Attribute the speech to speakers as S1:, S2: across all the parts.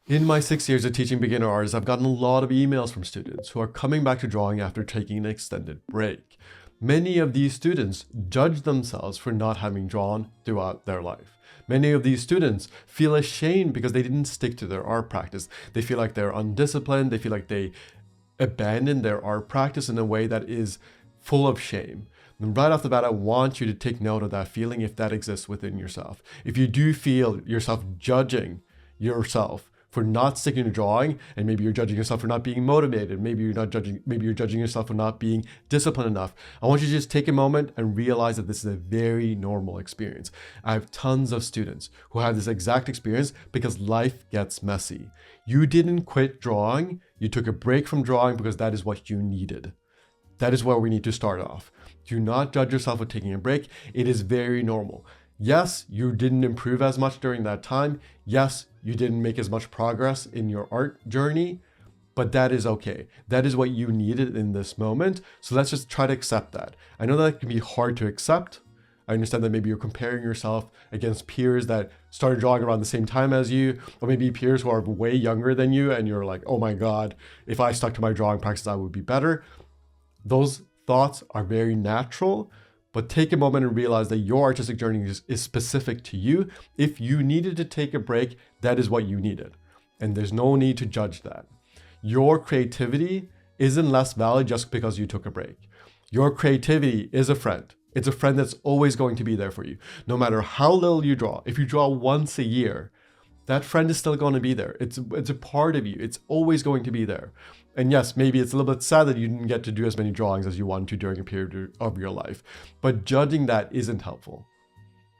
S1: In my 6 years of teaching beginner artists, I've gotten a lot of emails from students who are coming back to drawing after taking an extended break. Many of these students judge themselves for not having drawn throughout their life. Many of these students feel ashamed because they didn't stick to their art practice. They feel like they're undisciplined. They feel like they abandoned their art practice in a way that is full of shame. And right off the bat, I want you to take note of that feeling if that exists within yourself. If you do feel yourself judging yourself for not sticking to drawing, and maybe you're judging yourself for not being motivated, maybe you're judging yourself for not being disciplined enough, I want you to just take a moment and realize that this is a very normal experience. I have tons of students who have this exact experience because life gets messy. You didn't quit drawing, you took a break from drawing because that is what you needed. That is where we need to start off. Do not judge yourself for taking a break. It is very normal. Yes, you didn't improve as much during that time. Yes, you didn't make as much progress in your art journey, but that is okay. That is what you needed in this moment. So let's just try to accept that. I know that can be hard to accept. I understand that maybe you're comparing yourself against peers that started drawing around the same time as you, or maybe peers who are way younger than you, and you're like, oh my God, if I stuck to my drawing practice, I would be better. Those thoughts are very natural, but take a moment and realize that your artistic journey is specific to you. If you needed to take a break, that is what you needed. And there's no need to judge that. Your creativity isn't less valid just because you took a break. Your creativity is a friend. It's a friend that's always going to be there for you. No matter how little you draw, if you draw once a year, that friend is still going to be there. It's a part of you. It's always going to be there. And yes, maybe it's a little bit sad that you didn't get to do as many drawings as you wanted to during a period of your life. But judging that isn't helpful.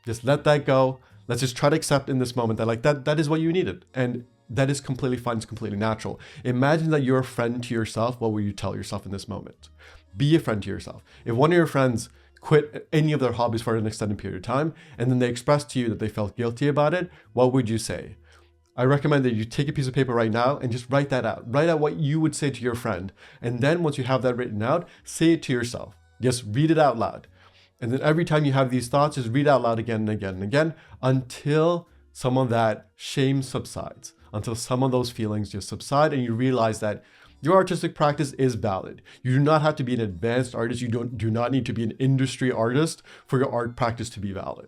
S1: Just let that go. Let's just try to accept in this moment that like that is what you needed. And that is completely fine. It's completely natural. Imagine that you're a friend to yourself. What would you tell yourself in this moment? Be a friend to yourself. If one of your friends quit any of their hobbies for an extended period of time, and then they expressed to you that they felt guilty about it, what would you say? I recommend that you take a piece of paper right now and just write that out. Write out what you would say to your friend. And then once you have that written out, say it to yourself. Just read it out loud. And then every time you have these thoughts, just read out loud again and again and again until some of that shame subsides, until some of those feelings just subside and you realize that your artistic practice is valid. You do not have to be an advanced artist. You do not need to be an industry artist for your art practice to be valid.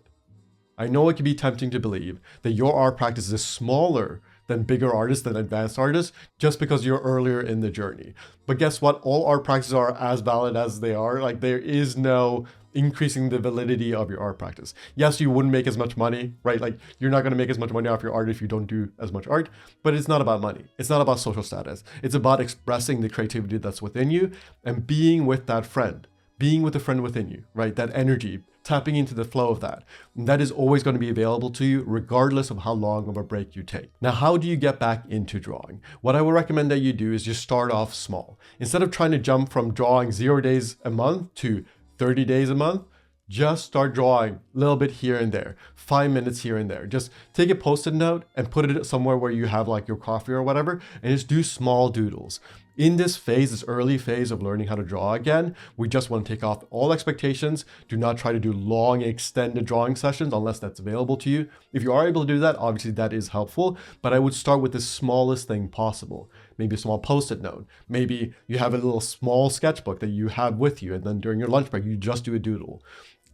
S1: I know it can be tempting to believe that your art practice is smaller than bigger artists, than advanced artists, just because you're earlier in the journey. But guess what? All art practices are as valid as they are. Like there is no increasing the validity of your art practice. Yes, you wouldn't make as much money, right? Like you're not going to make as much money off your art if you don't do as much art, but it's not about money. It's not about social status. It's about expressing the creativity that's within you and being with that friend, being with the friend within you, right? That energy, tapping into the flow of that. And that is always going to be available to you regardless of how long of a break you take. Now, how do you get back into drawing? What I would recommend that you do is just start off small. Instead of trying to jump from drawing 0 days a month to 30 days a month, just start drawing a little bit here and there, 5 minutes here and there. Just take a post-it note and put it somewhere where you have like your coffee or whatever, and just do small doodles. In this phase, this early phase of learning how to draw again, we just want to take off all expectations. Do not try to do long, extended drawing sessions unless that's available to you. If you are able to do that, obviously that is helpful, but I would start with the smallest thing possible. Maybe a small post-it note. Maybe you have a little small sketchbook that you have with you, and then during your lunch break, you just do a doodle.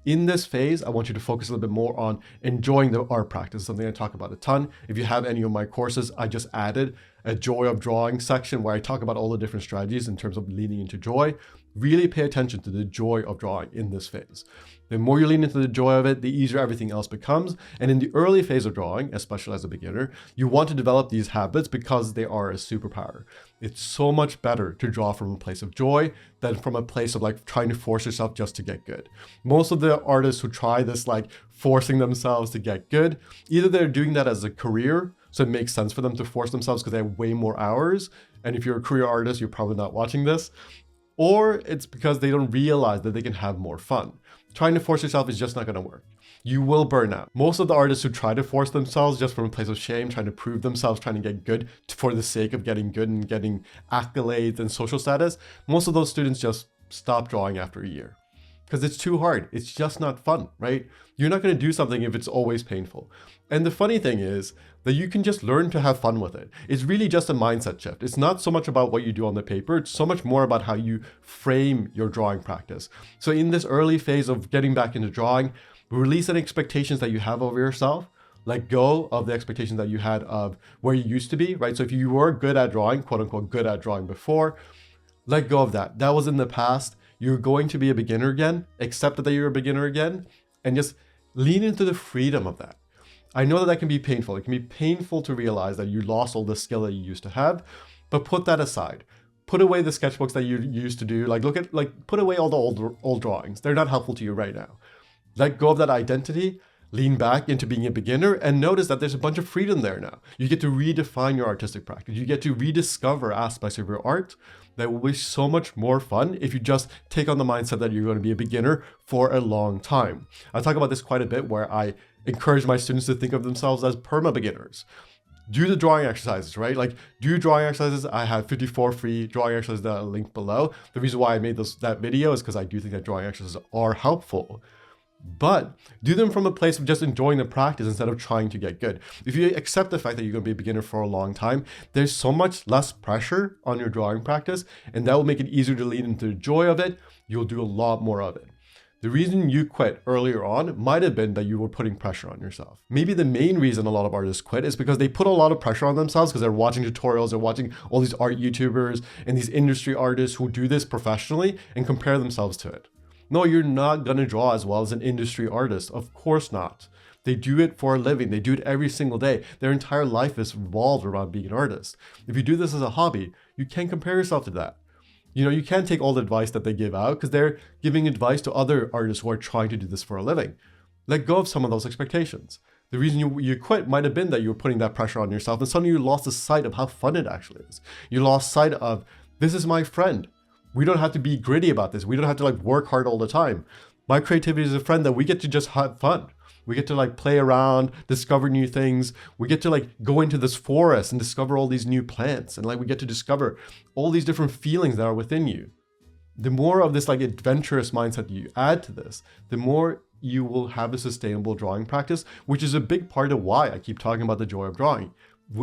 S1: In this phase, I want you to focus a little bit more on enjoying the art practice, something I talk about a ton. If you have any of my courses, I just added a joy of drawing section where I talk about all the different strategies in terms of leaning into joy. Really pay attention to the joy of drawing in this phase. The more you lean into the joy of it, the easier everything else becomes. And in the early phase of drawing, especially as a beginner, you want to develop these habits because they are a superpower. It's so much better to draw from a place of joy than from a place of like trying to force yourself just to get good. Most of the artists who try this like forcing themselves to get good, either they're doing that as a career, so it makes sense for them to force themselves because they have way more hours. And if you're a career artist, you're probably not watching this. Or it's because they don't realize that they can have more fun. Trying to force yourself is just not going to work. You will burn out. Most of the artists who try to force themselves just from a place of shame, trying to prove themselves, trying to get good for the sake of getting good and getting accolades and social status, most of those students just stop drawing after a year. because it's too hard. It's just not fun, right? You're not going to do something if it's always painful. And the funny thing is that you can just learn to have fun with it. It's really just a mindset shift. It's not so much about what you do on the paper. It's so much more about how you frame your drawing practice. So in this early phase of getting back into drawing, release any expectations that you have of yourself. Let go of the expectations that you had of where you used to be, right? So if you were good at drawing, quote unquote, good at drawing before, let go of that. That was in the past. You're going to be a beginner again. Accept that you're a beginner again, and just lean into the freedom of that. I know that that can be painful. It can be painful to realize that you lost all the skill that you used to have, but put that aside. Put away the sketchbooks that you used to do. Put away all the old drawings. They're not helpful to you right now. Let go of that identity. Lean back into being a beginner and notice that there's a bunch of freedom there now. You get to redefine your artistic practice. You get to rediscover aspects of your art that will be so much more fun if you just take on the mindset that you're going to be a beginner for a long time. I talk about this quite a bit, where I encourage my students to think of themselves as perma-beginners. Do the drawing exercises, right? Like, do drawing exercises. I have 54 free drawing exercises that I'll link below. The reason why I made that video is because I do think that drawing exercises are helpful. But do them from a place of just enjoying the practice instead of trying to get good. If you accept the fact that you're going to be a beginner for a long time, there's so much less pressure on your drawing practice, and that will make it easier to lean into the joy of it. You'll do a lot more of it. The reason you quit earlier on might have been that you were putting pressure on yourself. Maybe the main reason a lot of artists quit is because they put a lot of pressure on themselves because they're watching tutorials, they're watching all these art YouTubers and these industry artists who do this professionally and compare themselves to it. No, you're not going to draw as well as an industry artist. Of course not. They do it for a living. They do it every single day. Their entire life is revolved around being an artist. If you do this as a hobby, you can't compare yourself to that. You can't take all the advice that they give out because they're giving advice to other artists who are trying to do this for a living. Let go of some of those expectations. The reason you quit might have been that you were putting that pressure on yourself, and suddenly you lost the sight of how fun it actually is. You lost sight of, this is my friend. We don't have to be gritty about this. We don't have to work hard all the time. My creativity is a friend that we get to just have fun. We get to play around, discover new things. We get to go into this forest and discover all these new plants. And we get to discover all these different feelings that are within you. The more of this adventurous mindset you add to this, the more you will have a sustainable drawing practice, which is a big part of why I keep talking about the joy of drawing.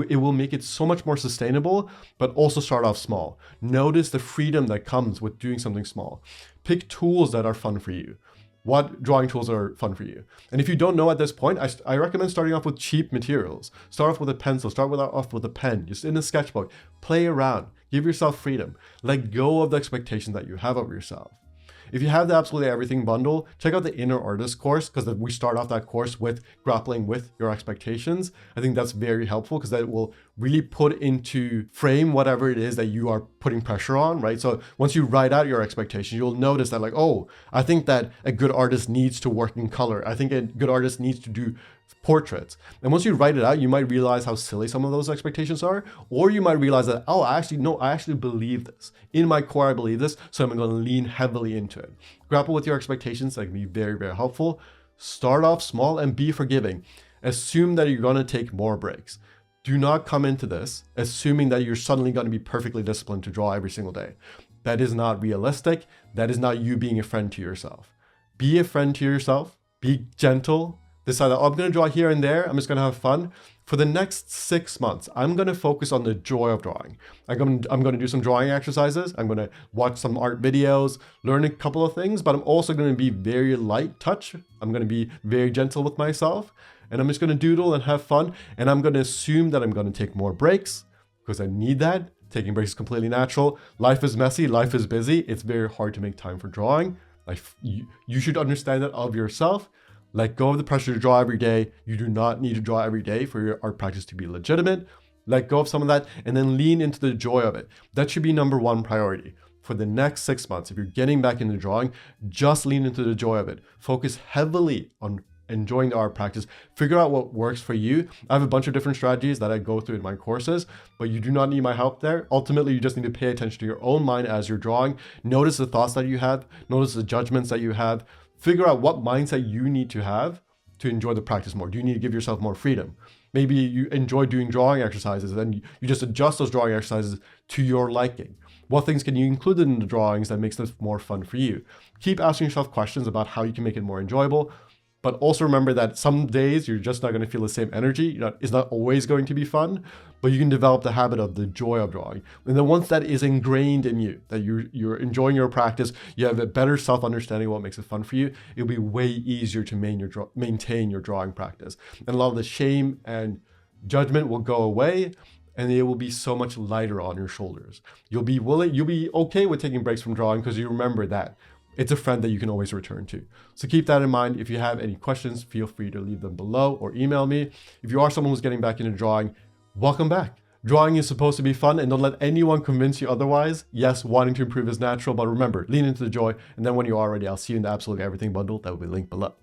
S1: It will make it so much more sustainable, but also start off small. Notice the freedom that comes with doing something small. Pick tools that are fun for you. What drawing tools are fun for you? And if you don't know at this point, I recommend starting off with cheap materials. Start off with a pencil, off with a pen, just in a sketchbook. Play around, give yourself freedom. Let go of the expectation that you have of yourself. If you have the Absolutely Everything bundle, check out the Inner Artist course, because we start off that course with grappling with your expectations. I think that's very helpful because that will really put into frame whatever it is that you are putting pressure on, right? So once you write out your expectations, you'll notice that oh, I think that a good artist needs to work in color. I think a good artist needs to do portraits. And once you write it out, you might realize how silly some of those expectations are, or you might realize that, oh, I actually believe this. In my core, I believe this, so I'm going to lean heavily into it. Grapple with your expectations. That can be very, very helpful. Start off small and be forgiving. Assume that you're going to take more breaks. Do not come into this assuming that you're suddenly going to be perfectly disciplined to draw every single day. That is not realistic. That is not you being a friend to yourself. Be a friend to yourself. Be gentle. Decide that, I'm going to draw here and there. I'm just going to have fun. For the next 6 months, I'm going to focus on the joy of drawing. I'm going to do some drawing exercises. I'm going to watch some art videos, learn a couple of things, but I'm also going to be very light touch. I'm going to be very gentle with myself, and I'm just going to doodle and have fun. And I'm going to assume that I'm going to take more breaks because I need that. Taking breaks is completely natural. Life is messy. Life is busy. It's very hard to make time for drawing. You should understand that of yourself. Let go of the pressure to draw every day. You do not need to draw every day for your art practice to be legitimate. Let go of some of that and then lean into the joy of it. That should be number one priority. For the next 6 months, if you're getting back into drawing, just lean into the joy of it. Focus heavily on enjoying the art practice. Figure out what works for you. I have a bunch of different strategies that I go through in my courses, but you do not need my help there. Ultimately, you just need to pay attention to your own mind as you're drawing. Notice the thoughts that you have. Notice the judgments that you have. Figure out what mindset you need to have to enjoy the practice more. Do you need to give yourself more freedom? Maybe you enjoy doing drawing exercises and you just adjust those drawing exercises to your liking. What things can you include in the drawings that makes this more fun for you? Keep asking yourself questions about how you can make it more enjoyable. But also remember that some days you're just not going to feel the same energy. It's not always going to be fun, but you can develop the habit of the joy of drawing. And then once that is ingrained in you, that you're enjoying your practice, you have a better self-understanding of what makes it fun for you, it'll be way easier to maintain your drawing practice. And a lot of the shame and judgment will go away, and it will be so much lighter on your shoulders. You'll be okay with taking breaks from drawing because you remember that it's a friend that you can always return to. So keep that in mind. If you have any questions, feel free to leave them below or email me. If you are someone who's getting back into drawing, welcome back. Drawing is supposed to be fun, and don't let anyone convince you otherwise. Yes, wanting to improve is natural, but remember, lean into the joy. And then when you are ready, I'll see you in the Absolutely Everything bundle that will be linked below.